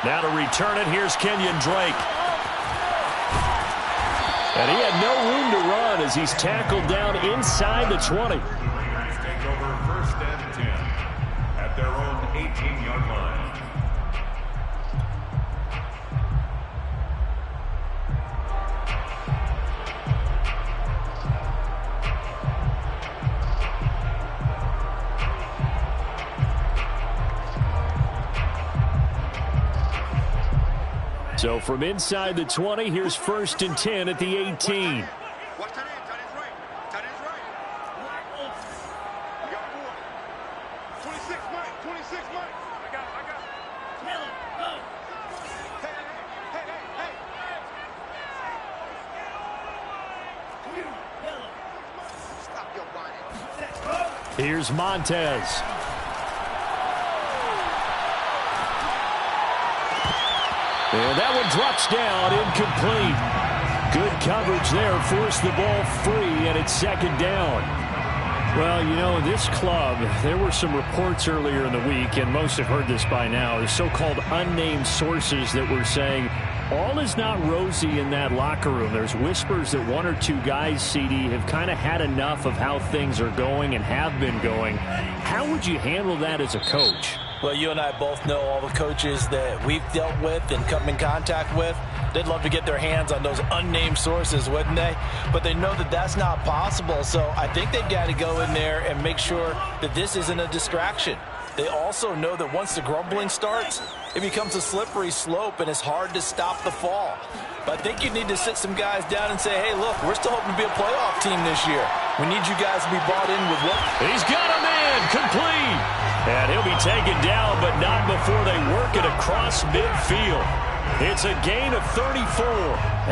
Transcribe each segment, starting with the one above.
Now to return it, here's Kenyon Drake. And he had no room to run as he's tackled down inside the 20. Take over 1st and 10 at their own 18-yard line. So from inside the 20, here's 1st and 10 at the 18. Watch that in. Tight end's right. Tight end's right. We got 4. 26, Mike. 26, Mike. I got it. Kill him. Go. Hey. Kill him. Stop your whining. Here's Montez. And that one drops down, incomplete. Good coverage there, forced the ball free, and it's 2nd down. Well, you know, this club, there were some reports earlier in the week, and most have heard this by now, the so-called unnamed sources that were saying all is not rosy in that locker room. There's whispers that 1 or 2 guys, CD, have kind of had enough of how things are going and have been going. How would you handle that as a coach? Well, you and I both know all the coaches that we've dealt with and come in contact with. They'd love to get their hands on those unnamed sources, wouldn't they? But they know that that's not possible. So I think they've got to go in there and make sure that this isn't a distraction. They also know that once the grumbling starts, it becomes a slippery slope and it's hard to stop the fall. But I think you need to sit some guys down and say, hey, look, we're still hoping to be a playoff team this year. We need you guys to be bought in with what? He's got a man, complete. And he'll be taken down, but not before they work it across midfield. It's a gain of 34.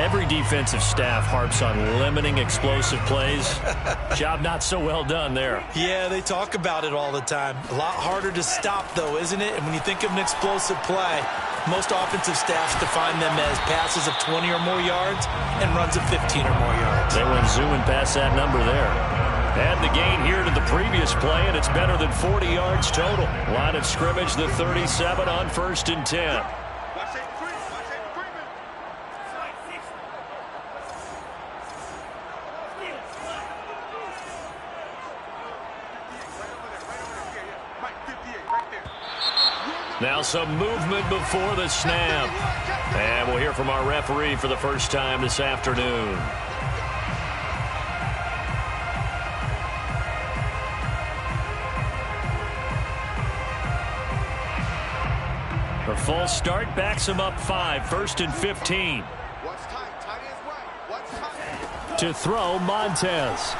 Every defensive staff harps on limiting explosive plays. Job not so well done there. Yeah, they talk about it all the time. A lot harder to stop, though, isn't it? And when you think of an explosive play, most offensive staffs define them as passes of 20 or more yards and runs of 15 or more yards. They went zooming past that number there. Add the gain here to the previous play, and it's better than 40 yards total. Line of scrimmage, the 37 on 1st and 10. Now some movement before the snap. And we'll hear from our referee for the first time this afternoon. A full start backs him up 5, 1st and 15. What's tight? Tight end's right. What's tight? To throw, Montez.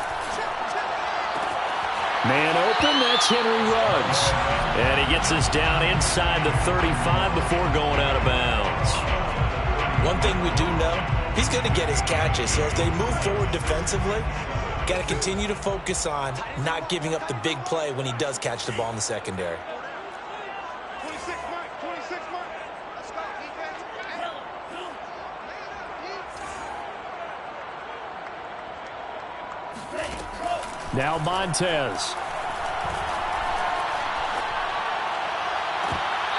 Man open, that's Henry Ruggs. And he gets us down inside the 35 before going out of bounds. One thing we do know, he's going to get his catches. So as they move forward defensively, got to continue to focus on not giving up the big play when he does catch the ball in the secondary. 26, Mike. 26, Mike. Let's go, defense. Now Montez.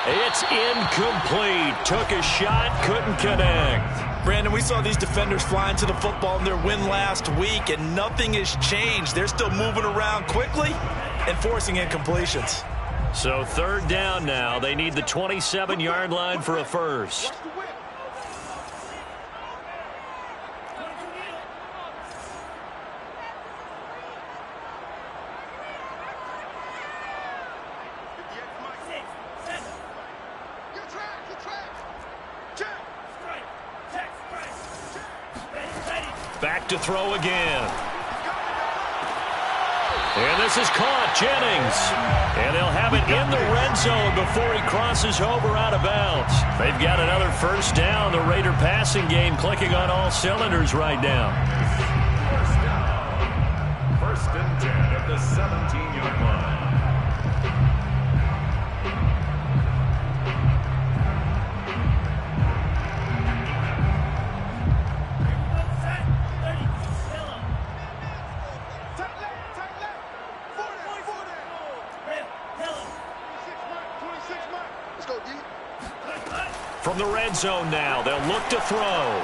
It's incomplete. Took a shot, couldn't connect. Brandon, we saw these defenders flying to the football in their win last week, and nothing has changed. They're still moving around quickly and forcing incompletions. So 3rd down now. They need the 27-yard line for a first. Back to throw again. And this is caught, Jennings. And they'll have it in the red zone before he crosses over out of bounds. They've got another first down. The Raider passing game clicking on all cylinders right now. First down. 1st and 10 at the 17-yard line. From the red zone now, they'll look to throw.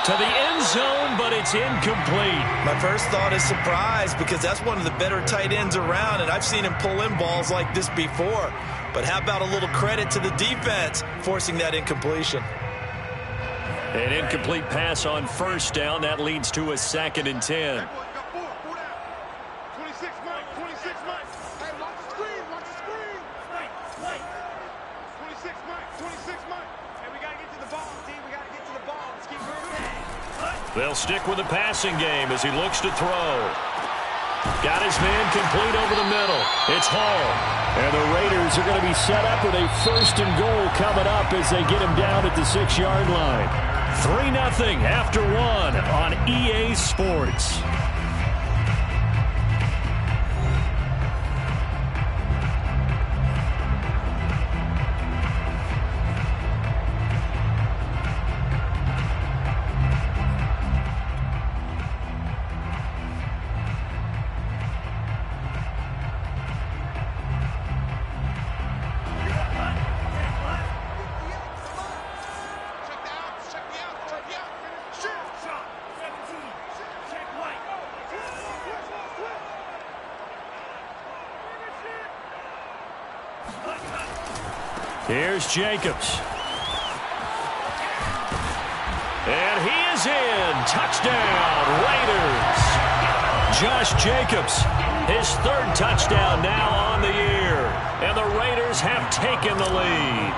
To the end zone, but it's incomplete. My first thought is surprise, because that's one of the better tight ends around, and I've seen him pull in balls like this before. But how about a little credit to the defense forcing that incompletion? An incomplete pass on first down. That leads to a 2nd and 10. 26 Mike. Hey, watch the screen. 26 Mike. Hey, we got to get to the ball, team. We got to get to the ball. Let's keep moving. They'll stick with the passing game as he looks to throw. Got his man complete over the middle. It's Hall. And the Raiders are going to be set up with a 1st and goal coming up as they get him down at the 6-yard line. 3-0 after 1 on EA Sports. Here's Jacobs. And he is in. Touchdown, Raiders. Josh Jacobs, his 3rd touchdown now on the year. And the Raiders have taken the lead.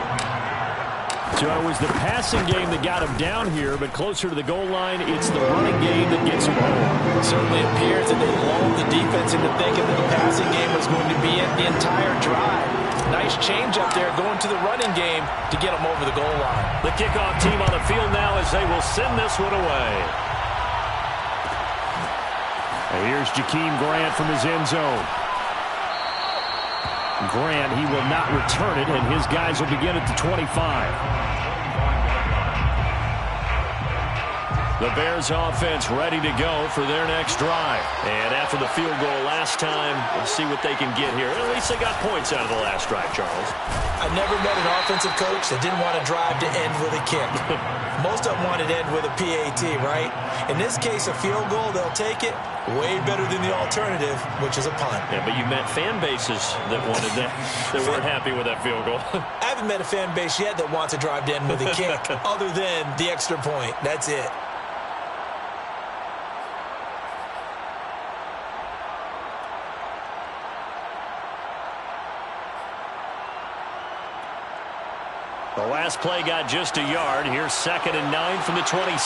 So it was the passing game that got him down here, but closer to the goal line, it's the running game that gets him home. It certainly appears that they lulled the defense into thinking that the passing game was going to be it the entire drive. Nice change up there going to the running game to get them over the goal line. The kickoff team on the field now as they will send this one away. And here's Jakeem Grant from his end zone. Grant, he will not return it, and his guys will begin at the 25. The Bears offense ready to go for their next drive. And after the field goal last time, we'll see what they can get here. At least they got points out of the last drive, Charles. I never met an offensive coach that didn't want to drive to end with a kick. Most of them wanted to end with a PAT, right? In this case, a field goal, they'll take it. Way better than the alternative, which is a punt. Yeah, but you met fan bases that wanted that, that weren't happy with that field goal. I haven't met a fan base yet that wants to drive to end with a kick, other than the extra point. That's it. The last play got just a yard. Here's 2nd and 9 from the 26.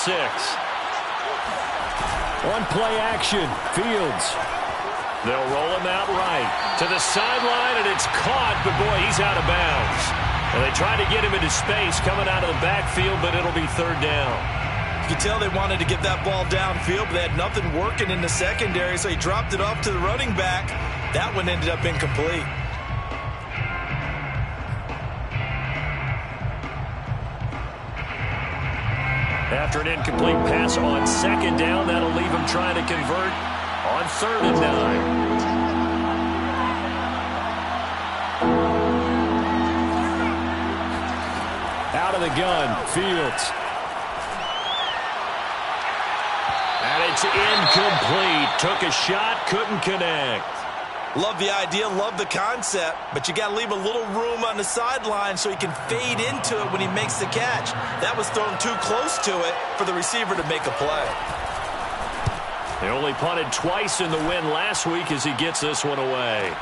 One play action. Fields. They'll roll him out right to the sideline, and it's caught, but boy, he's out of bounds. And they try to get him into space coming out of the backfield, but it'll be 3rd down. You can tell they wanted to get that ball downfield, but they had nothing working in the secondary, so he dropped it off to the running back. That one ended up incomplete. After an incomplete pass on 2nd down, that'll leave him trying to convert on 3rd and 9. Out of the gun, Fields. And it's incomplete. Took a shot, couldn't connect. Love the idea, love the concept, but you got to leave a little room on the sideline so he can fade into it when he makes the catch. That was thrown too close to it for the receiver to make a play. They only punted twice in the win last week as he gets this one away.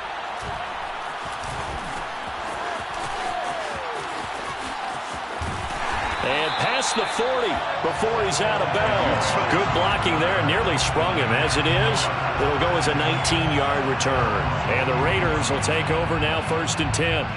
And past the 40 before he's out of bounds. Good blocking there, nearly sprung him. As it is, it'll go as a 19-yard return. And the Raiders will take over now 1st and 10.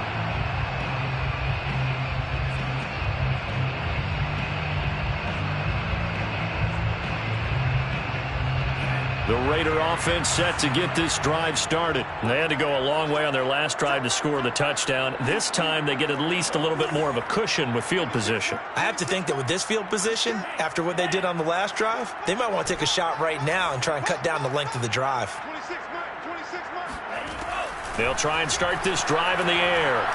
The Raider offense set to get this drive started. They had to go a long way on their last drive to score the touchdown. This time they get at least a little bit more of a cushion with field position. I have to think that with this field position, after what they did on the last drive, they might want to take a shot right now and try and cut down the length of the drive. 26 Mike. They'll try and start this drive in the air.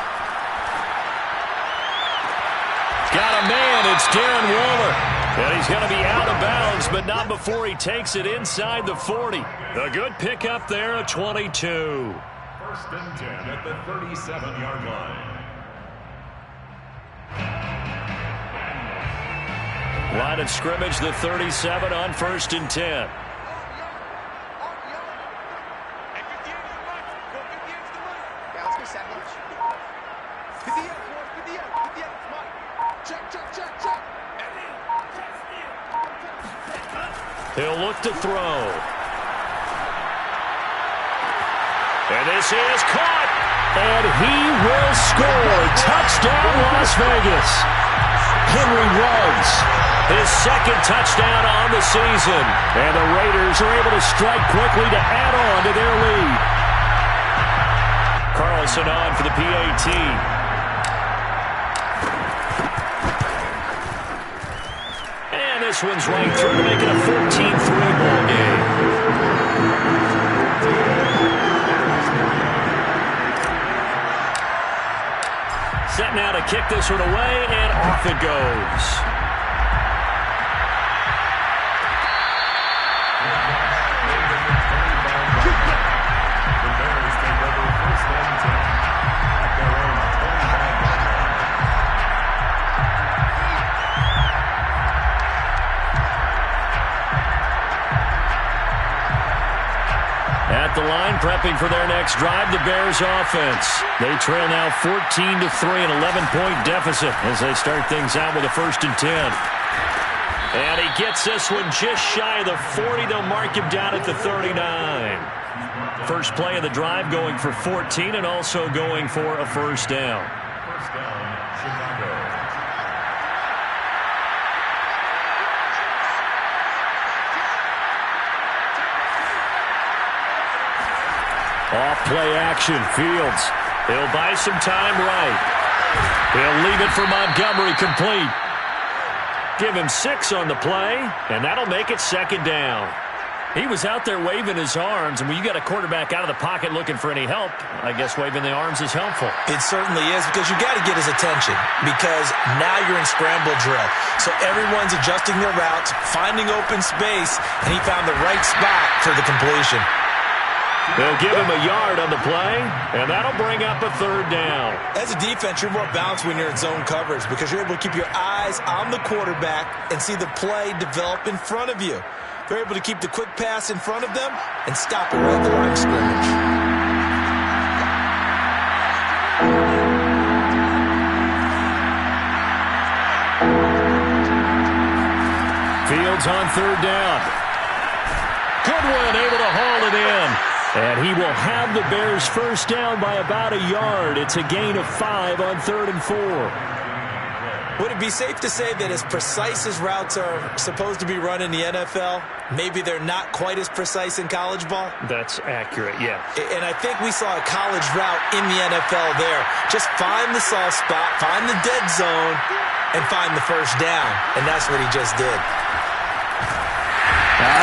Darren Waller. And he's going to be out of bounds, but not before he takes it inside the 40. A good pickup there, a 22. First and 10 at the 37-yard line. Line of scrimmage, the 37 on 1st and 10. He'll look to throw. And this is caught. And he will score. Touchdown, Las Vegas. Henry Ruggs, his second touchdown on the season. And the Raiders are able to strike quickly to add on to their lead. Carlson on for the PAT. This one's right through to make it a 14-3 ball game. Set now to kick this one away, and off it goes. At the line, prepping for their next drive, the Bears offense. They trail now 14-3, an 11-point deficit as they start things out with a 1st and 10. And he gets this one just shy of the 40. They'll mark him down at the 39. First play of the drive going for 14 and also going for a 1st down. First down, Chicago. Off play action, Fields. He'll buy some time right. He'll leave it for Montgomery complete. Give him 6 on the play, and that'll make it 2nd down. He was out there waving his arms, and when you got a quarterback out of the pocket looking for any help, I guess waving the arms is helpful. It certainly is, because you got to get his attention, because now you're in scramble drill. So everyone's adjusting their routes, finding open space, and he found the right spot for the completion. They'll give him a yard on the play, and that'll bring up a 3rd down. As a defense, you're more balanced when you're in zone coverage because you're able to keep your eyes on the quarterback and see the play develop in front of you. They're able to keep the quick pass in front of them and stop it right at the line of scrimmage. Fields on 3rd down. Goodwin able to haul it in. And he will have the Bears 1st down by about a yard. It's a gain of 5 on 3rd and 4. Would it be safe to say that as precise as routes are supposed to be run in the NFL, maybe they're not quite as precise in college ball? That's accurate, yeah. And I think we saw a college route in the NFL there. Just find the soft spot, find the dead zone, and find the 1st down. And that's what he just did.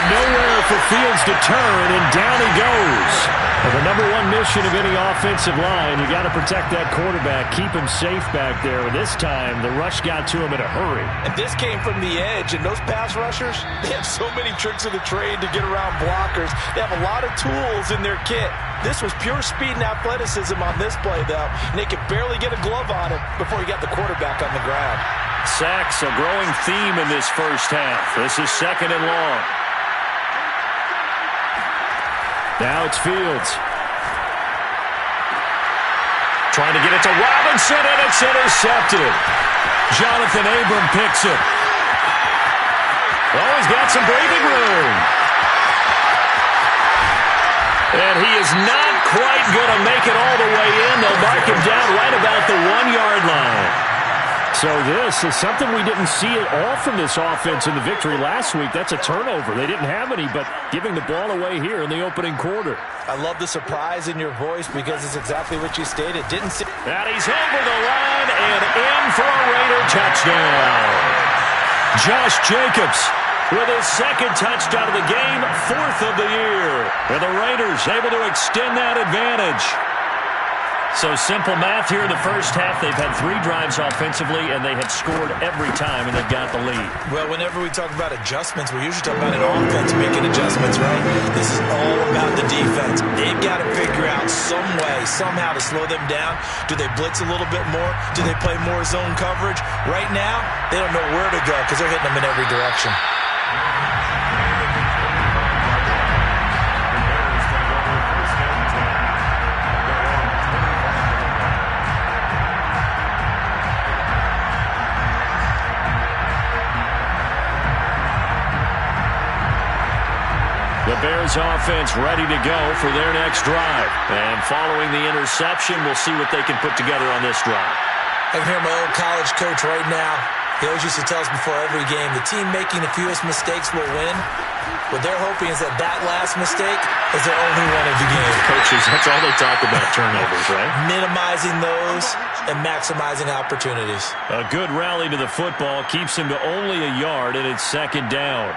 Nowhere for Fields to turn, and down he goes. Well, the #1 mission of any offensive line, you got to protect that quarterback, keep him safe back there. This time, the rush got to him in a hurry. And this came from the edge, and those pass rushers, they have so many tricks of the trade to get around blockers. They have a lot of tools in their kit. This was pure speed and athleticism on this play, though, and they could barely get a glove on him before he got the quarterback on the ground. Sacks, a growing theme in this 1st half. This is 2nd and long. Now it's Fields. Trying to get it to Robinson, and it's intercepted. Jonathan Abram picks it. Oh, he's got some breathing room. And he is not quite going to make it all the way in. They'll mark him down right about the 1-yard line. So this is something we didn't see at all from this offense in the victory last week. That's a turnover. They didn't have any, but giving the ball away here in the opening quarter. I love the surprise in your voice because it's exactly what you stated. Didn't see. And he's over the line and in for a Raider touchdown. Josh Jacobs with his 2nd touchdown of the game, 4th of the year. And the Raiders able to extend that advantage. So simple math here in the first half. They've had 3 drives offensively, and they have scored every time, and they've got the lead. Well, whenever we talk about adjustments, we usually talk about an offense making adjustments, right? This is all about the defense. They've got to figure out some way, somehow to slow them down. Do they blitz a little bit more? Do they play more zone coverage? Right now, they don't know where to go because they're hitting them in every direction. The Bears offense ready to go for their next drive. And following the interception, we'll see what they can put together on this drive. I can hear my old college coach right now. He always used to tell us before every game, the team making the fewest mistakes will win. What they're hoping is that last mistake is their only one of the game. Coaches, that's all they talk about, turnovers, right? Minimizing those and maximizing opportunities. A good rally to the football keeps him to only a yard, and it's second down.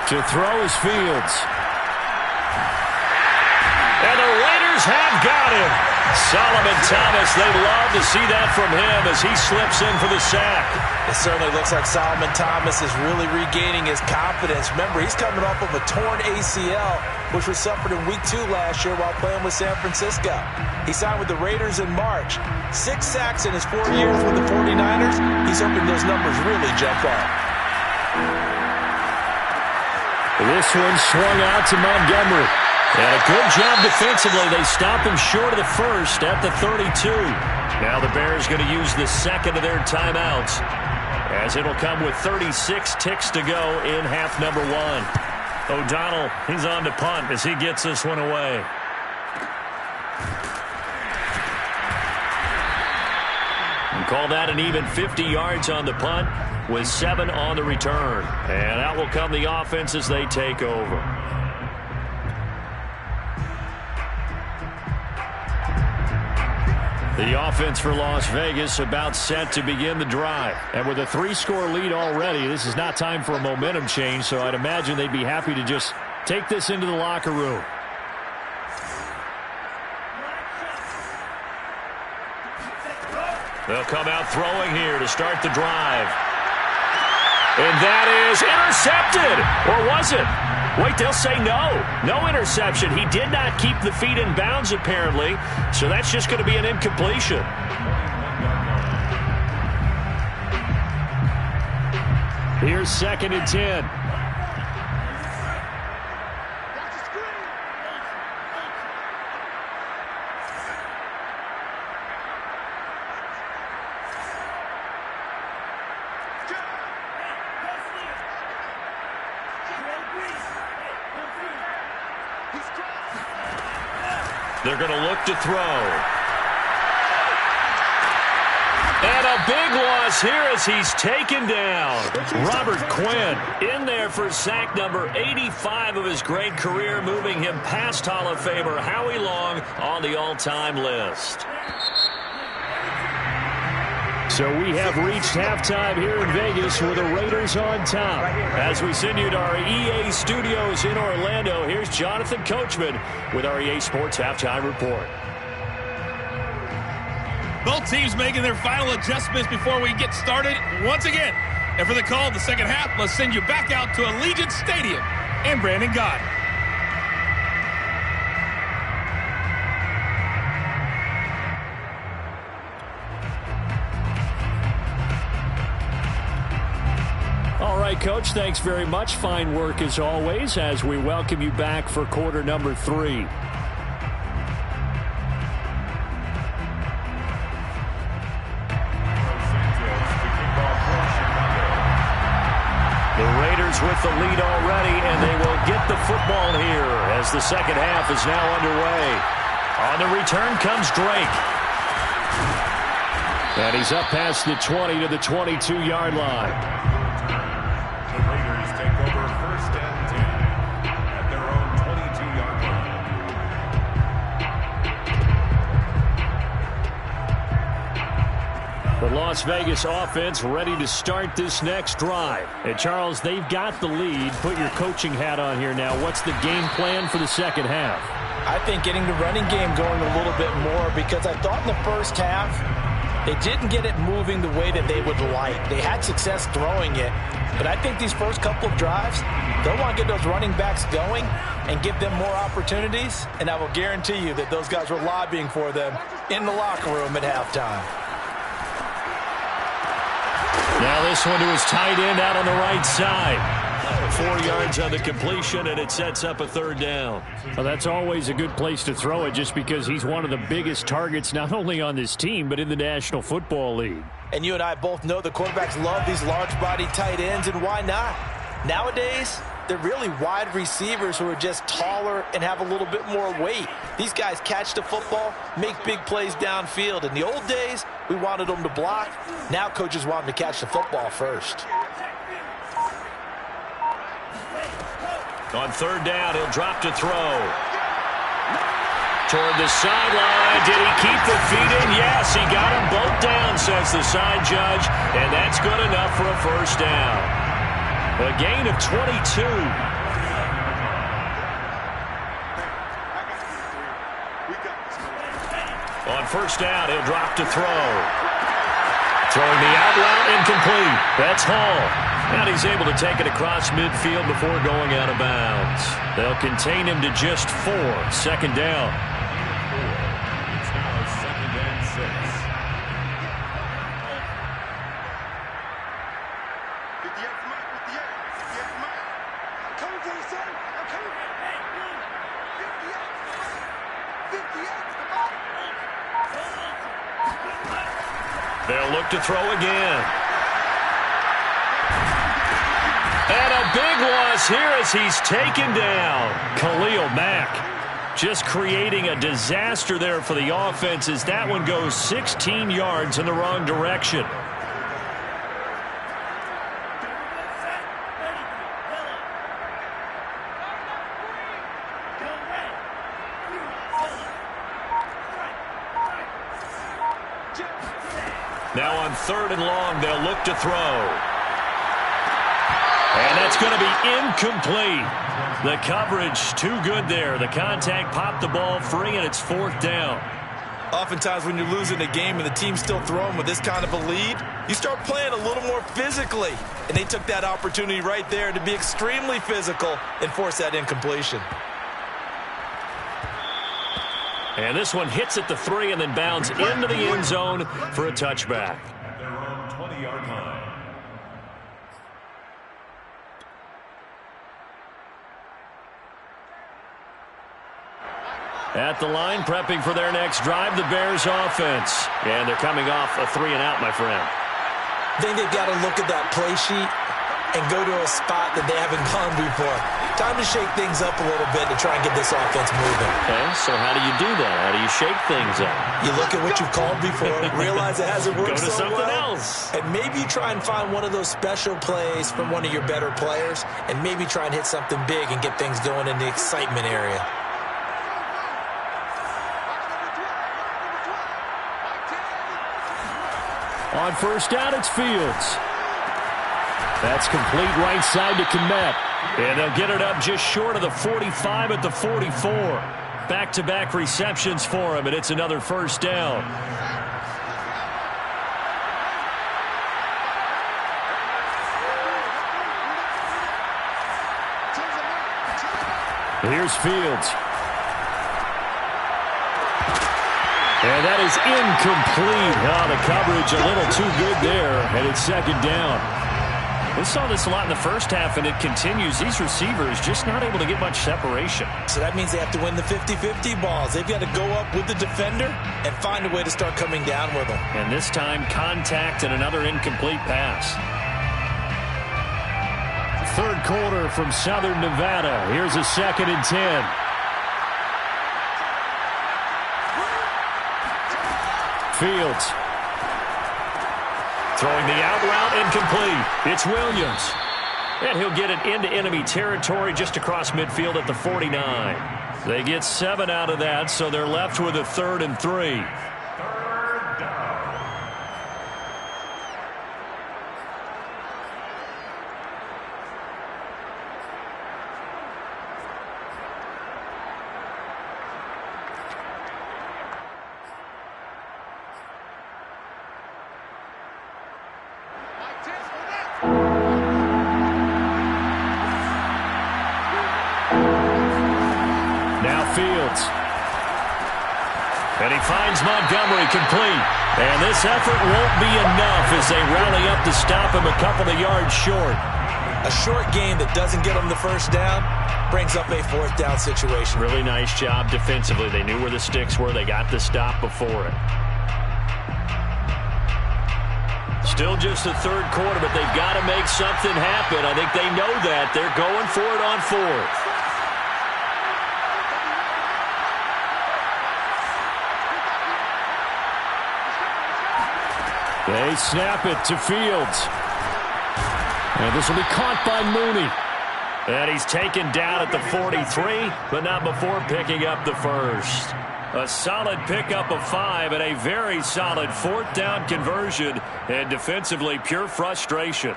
To throw is Fields. And the Raiders have got him. Solomon Thomas, they'd love to see that from him as he slips in for the sack. It certainly looks like Solomon Thomas is really regaining his confidence. Remember, he's coming off of a torn ACL, which was suffered in Week 2 last year while playing with San Francisco. He signed with the Raiders in March. 6 sacks in his 4 years with the 49ers. He's hoping those numbers really jump up. This one swung out to Montgomery. And a good job defensively. They stop him short of the first at the 32. Now the Bears going to use the second of their timeouts, as it'll come with 36 ticks to go in half number 1. O'Donnell, he's on to punt as he gets this one away. And call that an even 50 yards on the punt, with 7 on the return. And out will come the offense as they take over. The offense for Las Vegas about set to begin the drive. And with a 3-score lead already, this is not time for a momentum change, so I'd imagine they'd be happy to just take this into the locker room. They'll come out throwing here to start the drive. And that is intercepted. Or was it? Wait, they'll say no. No interception. He did not keep the feet in bounds, apparently. So that's just going to be an incompletion. Here's 2nd and 10. They're going to look to throw. And a big loss here as he's taken down. Robert Quinn in there for sack number 85 of his great career, moving him past Hall of Famer Howie Long on the all-time list. So we have reached halftime here in Vegas with the Raiders on top. As we send you to our EA studios in Orlando, here's Jonathan Coachman with our EA Sports Halftime Report. Both teams making their final adjustments before we get started once again. And for the call of the second half, let's send you back out to Allegiant Stadium and Brandon Gott. All right, Coach, thanks very much. Fine work as always as we welcome you back for quarter number 3. The Raiders with the lead already, and they will get the football here as the second half is now underway. On the return comes Drake. And he's up past the 20 to the 22-yard line. The Raiders take over 1st and 10 at their own 22-yard line. The Las Vegas offense ready to start this next drive. And Charles, they've got the lead. Put your coaching hat on here now. What's the game plan for the second half? I think getting the running game going a little bit more, because I thought in the first half they didn't get it moving the way that they would like. They had success throwing it, but I think these first couple of drives, they'll want to get those running backs going and give them more opportunities, and I will guarantee you that those guys were lobbying for them in the locker room at halftime. Now this one to his tight end out on the right side. 4 yards on the completion, and it sets up a third down. Well, that's always a good place to throw it, just because he's one of the biggest targets not only on this team but in the National Football League. And you and I both know the quarterbacks love these large-body tight ends, and why not? Nowadays, they're really wide receivers who are just taller and have a little bit more weight. These guys catch the football, make big plays downfield. In the old days, we wanted them to block. Now coaches want them to catch the football first. On third down, he'll drop to throw. Toward the sideline. Did he keep the feet in? Yes, he got them both down, says the side judge. And that's good enough for a first down. A gain of 22. On first down, he'll drop to throw. Throwing the out route, incomplete. That's Hall. And he's able to take it across midfield before going out of bounds. They'll contain him to just 4. Second down. It's now 2nd and 6. 58 for Mike, 58 for Mike. I'm coming for you, son. I'm coming. 58 for Mike. They'll look to throw again. And a big loss here as he's taken down. Khalil Mack just creating a disaster there for the offense as that one goes 16 yards in the wrong direction. Now on 3rd and long, they'll look to throw. And that's going to be incomplete. The coverage too good there. The contact popped the ball free, and it's 4th down. Oftentimes when you're losing a game and the team's still throwing with this kind of a lead, you start playing a little more physically. And they took that opportunity right there to be extremely physical and force that incompletion. And this one hits at the 3 and then bounds into the end zone for a touchback. At their own 20-yard line. At the line, prepping for their next drive, the Bears offense. And they're coming off a 3-and-out, my friend. I think they've got to look at that play sheet and go to a spot that they haven't gone before. Time to shake things up a little bit to try and get this offense moving. Okay, so how do you do that? How do you shake things up? You look at what you've called before, realize it hasn't worked so well. Go to something else. And maybe you try and find one of those special plays from one of your better players, and maybe try and hit something big and get things going in the excitement area. On first down, it's Fields. That's complete right side to Kmet. And they'll get it up just short of the 45 at the 44. Back-to-back receptions for him, and it's another first down. Here's Fields. And that is incomplete. Oh, the coverage a little too good there, and it's second down. We saw this a lot in the first half, and it continues. These receivers just not able to get much separation. So that means they have to win the 50-50 balls. They've got to go up with the defender and find a way to start coming down with them. And this time, contact and another incomplete pass. Third quarter from Southern Nevada. Here's a 2nd and 10. Fields. Throwing the out route, incomplete. It's Williams. And he'll get it into enemy territory just across midfield at the 49. They get 7 out of that, so they're left with a 3rd and 3. Fields. And he finds Montgomery complete. And this effort won't be enough as they rally up to stop him a couple of yards short. A short game that doesn't get them the first down brings up a fourth down situation. Really nice job defensively. They knew where the sticks were. They got the stop before it. Still just the third quarter, but they've got to make something happen. I think they know that. They're going for it on fourth. They snap it to Fields. And this will be caught by Mooney. And he's taken down at the 43, but not before picking up the first. A solid pickup of 5 and a very solid fourth down conversion. And defensively, pure frustration.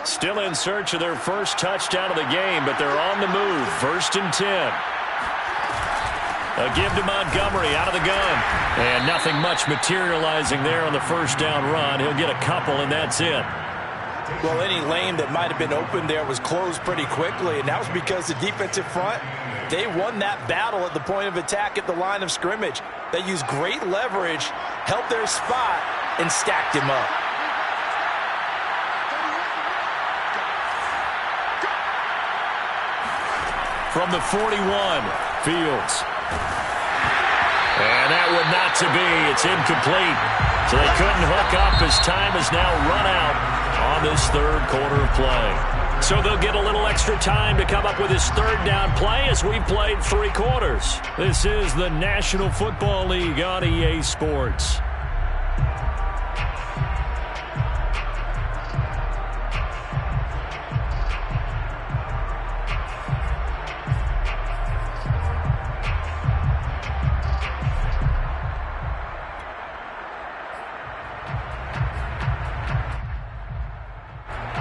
Still in search of their first touchdown of the game, but they're on the move. 1st and 10. A give to Montgomery out of the gun. And nothing much materializing there on the first down run. He'll get a couple, and that's it. Well, any lane that might have been open there was closed pretty quickly, and that was because the defensive front, they won that battle at the point of attack at the line of scrimmage. They used great leverage, held their spot, and stacked him up. From the 41, Fields. And that would not to be. It's incomplete. So they couldn't hook up as time has now run out on this third quarter of play. So they'll get a little extra time to come up with his third down play as we've played 3 quarters. This is the National Football League on EA Sports.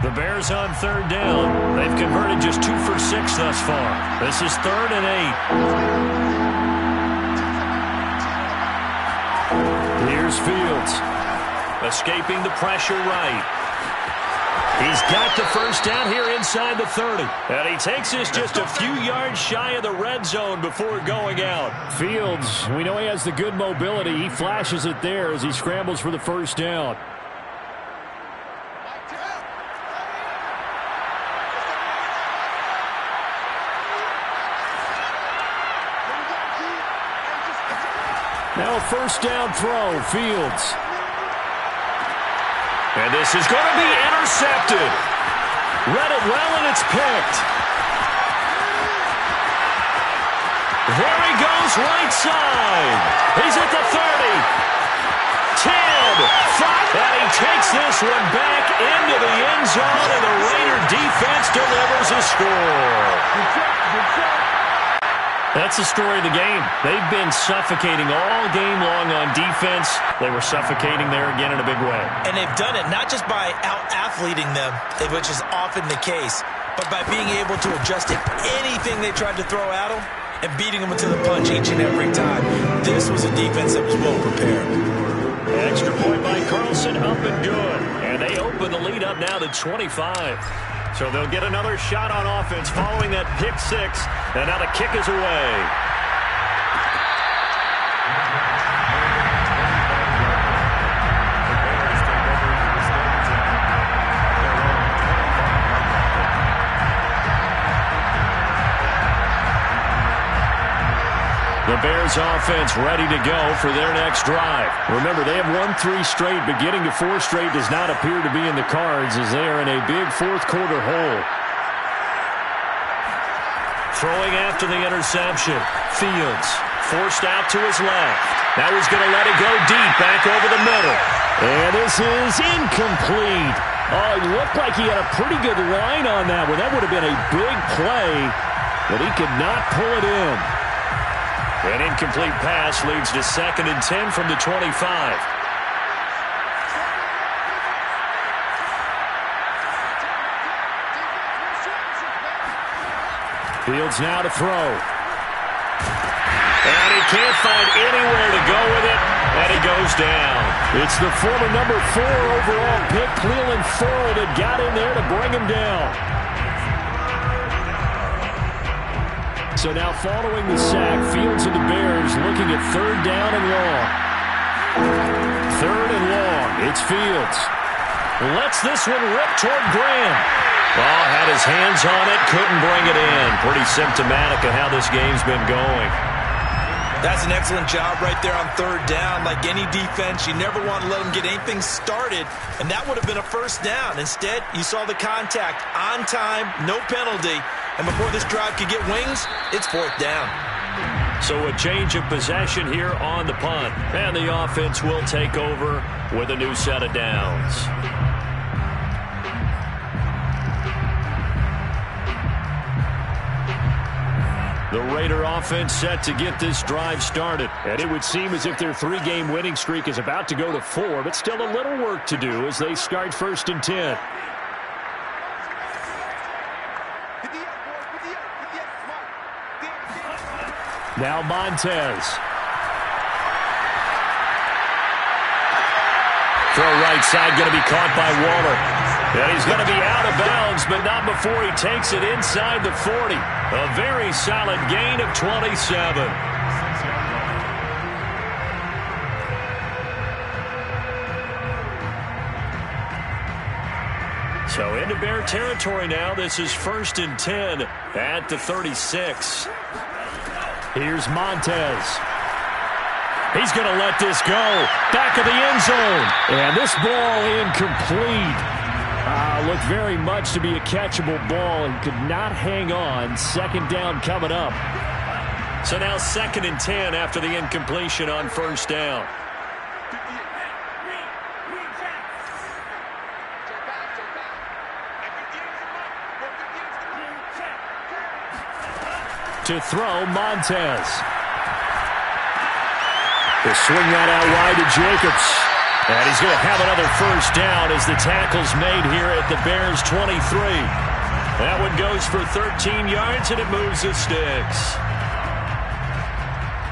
The Bears on third down. They've converted just 2 for 6 thus far. This is 3rd and 8. Here's Fields. Escaping the pressure right. He's got the first down here inside the 30. And he takes this just a few yards shy of the red zone before going out. Fields, we know he has the good mobility. He flashes it there as he scrambles for the first down. Now a first down throw, Fields. And this is going to be intercepted. Read it well, and it's picked. There he goes, right side. He's at the 30. 10, 5, and he takes this one back into the end zone, and the Raider defense delivers a score. That's the story of the game. They've been suffocating all game long on defense. They were suffocating there again in a big way. And they've done it not just by out-athleting them, which is often the case, but by being able to adjust to anything they tried to throw at them and beating them into the punch each and every time. This was a defense that was well prepared. Extra point by Carlson, up and good. And they open the lead up now to 25. So they'll get another shot on offense following that pick 6. And now the kick is away. The Bears offense ready to go for their next drive. Remember, they have won 3 straight, but getting to 4 straight does not appear to be in the cards as they are in a big fourth quarter hole. Throwing after the interception. Fields forced out to his left. Now he's going to let it go deep back over the middle. And this is incomplete. Oh, it looked like he had a pretty good line on that one. That would have been a big play, but he could not pull it in. An incomplete pass leads to 2nd and 10 from the 25. Fields now to throw. And he can't find anywhere to go with it, and he goes down. It's the former number 4 overall pick, Cleveland Ferrell, that got in there to bring him down. So now following the sack, Fields and the Bears looking at 3rd down and long. 3rd and long. It's Fields. Lets this one rip toward Graham. Ball had his hands on it, couldn't bring it in. Pretty symptomatic of how this game's been going. That's an excellent job right there on 3rd down. Like any defense, you never want to let them get anything started, and that would have been a 1st down. Instead, you saw the contact on time, no penalty, and before this drive could get wings, it's 4th down. So a change of possession here on the punt, and the offense will take over with a new set of downs. The Raider offense set to get this drive started. And it would seem as if their 3-game winning streak is about to go to 4, but still a little work to do as they start 1st and 10. Now Montez. Throw right side, going to be caught by Waller. And he's going to be out of bounds, but not before he takes it inside the 40. A very solid gain of 27. So into Bear territory now. This is 1st and 10 at the 36. Here's Montez. He's going to let this go. Back of the end zone. And this ball incomplete. Looked very much to be a catchable ball and could not hang on. 2nd down coming up. So now 2nd and 10 after the incompletion on 1st down. To throw, Montez. He'll swing that out wide to Jacobs. And he's going to have another 1st down as the tackle's made here at the Bears 23. That one goes for 13 yards, and it moves the sticks.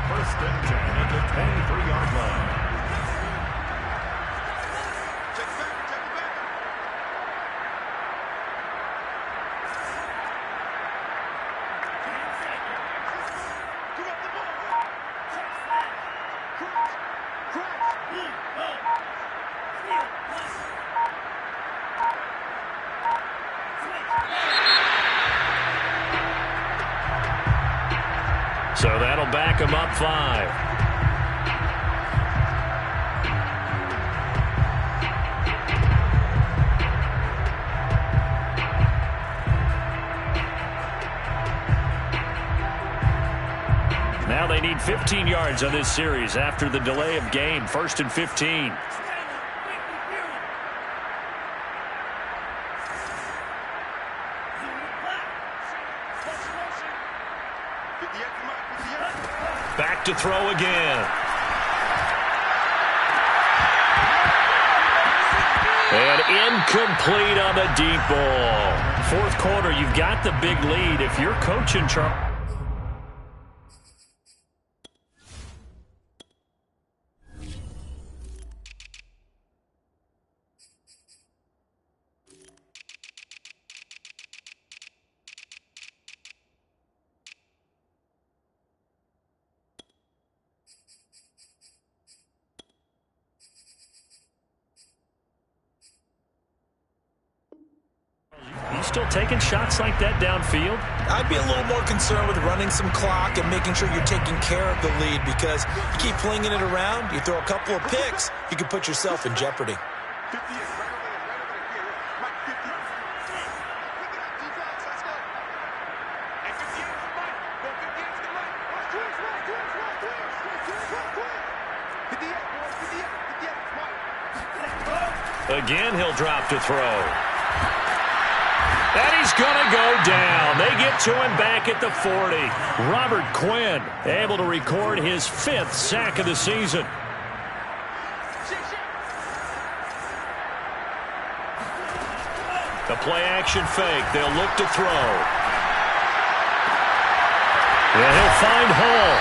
1st and 10 at the 23-yard line. So that'll back him up 5. Now they need 15 yards on this series after the delay of game. 1st and 15. Back to throw again. And incomplete on the deep ball. 4th quarter, you've got the big lead. If you're coaching Charles. Still taking shots like that downfield? I'd be a little more concerned with running some clock and making sure you're taking care of the lead, because you keep flinging it around, you throw a couple of picks, you can put yourself in jeopardy. Again, he'll drop to throw. And he's going to go down. They get to him back at the 40. Robert Quinn able to record his 5th sack of the season. The play-action fake. They'll look to throw. And he'll find Hall.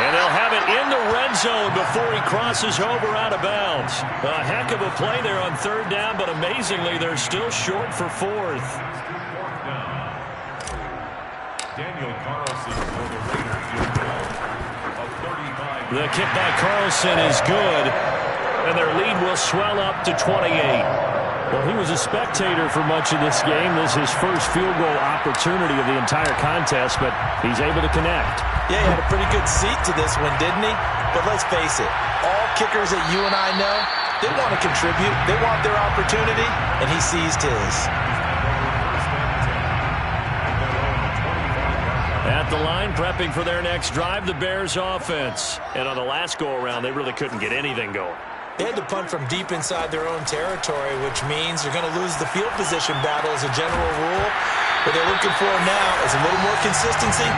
And they'll have it in the red zone before he crosses over out of bounds. A heck of a play there on 3rd down, but amazingly, they're still short for 4th. Daniel Carlson for the Raiders is called. A 35. The kick by Carlson is good, and their lead will swell up to 28. Well, he was a spectator for much of this game. This is his first field goal opportunity of the entire contest, but he's able to connect. Yeah, he had a pretty good seat to this one, didn't he? But let's face it, all kickers that you and I know, they want to contribute. They want their opportunity, and he seized his. At the line, prepping for their next drive, the Bears offense. And on the last go-around, they really couldn't get anything going. They had to punt from deep inside their own territory, which means they're going to lose the field position battle as a general rule. What they're looking for now is a little more consistency,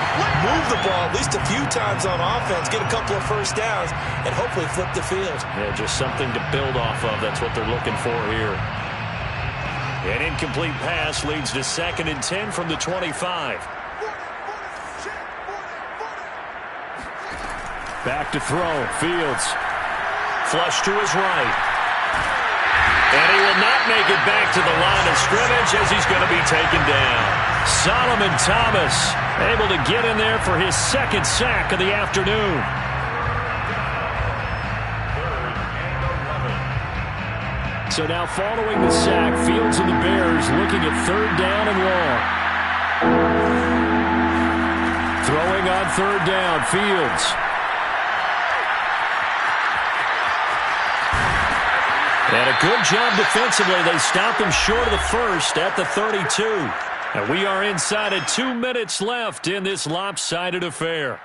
move the ball at least a few times on offense, get a couple of first downs, and hopefully flip the field. Yeah, just something to build off of. That's what they're looking for here. An incomplete pass leads to 2nd and 10 from the 25. Back to throw. Fields. Flush to his right. And he will not make it back to the line of scrimmage as he's going to be taken down. Solomon Thomas able to get in there for his 2nd sack of the afternoon. 3rd and 11. So now following the sack, Fields and the Bears looking at 3rd down and long. Throwing on 3rd down, Fields. And a good job defensively. They stop him short of the first at the 32. And we are inside of 2 minutes left in this lopsided affair.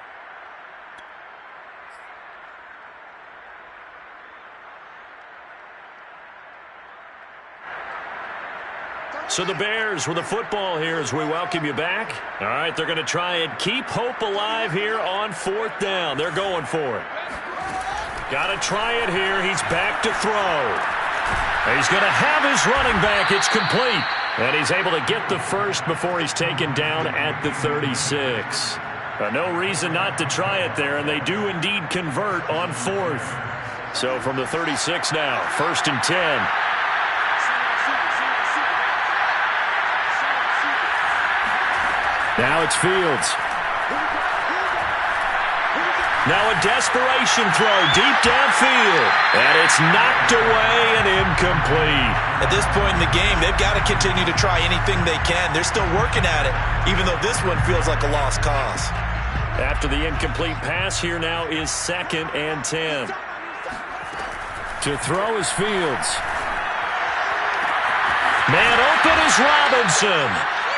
So the Bears with the football here as we welcome you back. All right, they're going to try and keep hope alive here on 4th down. They're going for it. Got to try it here. He's back to throw. He's going to have his running back. It's complete. And he's able to get the first before he's taken down at the 36. No reason not to try it there, and they do indeed convert on 4th. So from the 36 now, 1st and 10. Now it's Fields. Now a desperation throw deep downfield. And it's knocked away and incomplete. At this point in the game, they've got to continue to try anything they can. They're still working at it, even though this one feels like a lost cause. After the incomplete pass, here now is 2nd and 10. To throw is Fields. Man open is Robinson.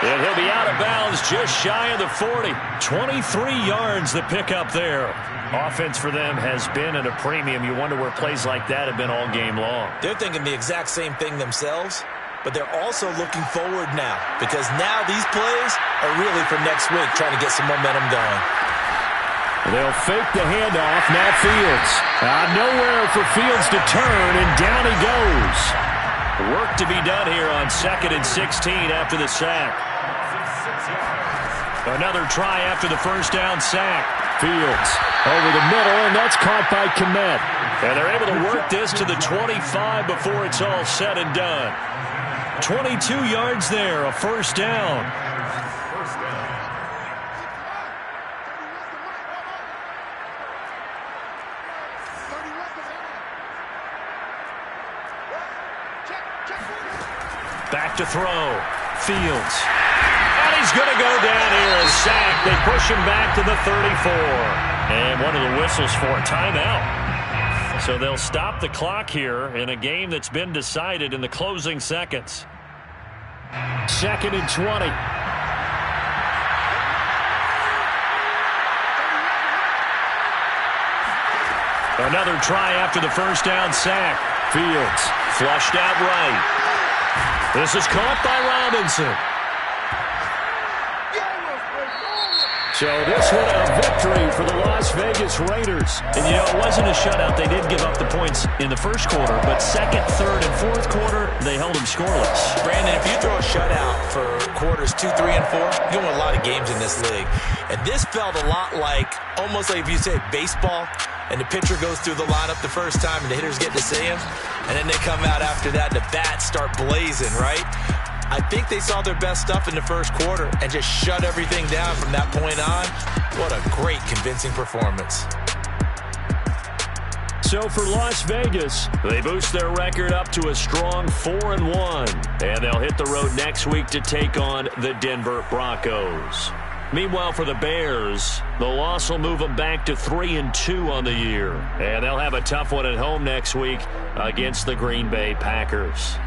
And he'll be out of bounds just shy of the 40. 23 yards the pickup there. Offense for them has been at a premium. You wonder where plays like that have been all game long. They're thinking the exact same thing themselves, but they're also looking forward now because now these plays are really for next week, trying to get some momentum going. They'll fake the handoff. Now Fields. Nowhere for Fields to turn, and down he goes. Work to be done here on 2nd and 16 after the sack. Another try after the first down sack. Fields over the middle, and that's caught by Kmet. And they're able to work this to the 25 before it's all said and done. 22 yards there, a first down. Back to throw. Fields. And he's going to go down here. A sack. They push him back to the 34. And one of the whistles for a timeout. So they'll stop the clock here in a game that's been decided in the closing seconds. 2nd and 20. Another try after the first down sack. Fields flushed out right. This is caught by Robinson. So this one a victory for the Las Vegas Raiders. And, you know, it wasn't a shutout. They did give up the points in the first quarter, but 2nd, 3rd, and 4th quarter, they held them scoreless. Brandon, if you throw a shutout for quarters 2, 3, and 4, you win a lot of games in this league. And this felt a lot like, almost like if you say baseball, and the pitcher goes through the lineup the first time and the hitters get to see him, and then they come out after that and the bats start blazing, right? I think they saw their best stuff in the first quarter and just shut everything down from that point on. What a great, convincing performance. So for Las Vegas, they boost their record up to a strong 4-1, and they'll hit the road next week to take on the Denver Broncos. Meanwhile, for the Bears, the loss will move them back to 3-2 on the year, and they'll have a tough one at home next week against the Green Bay Packers.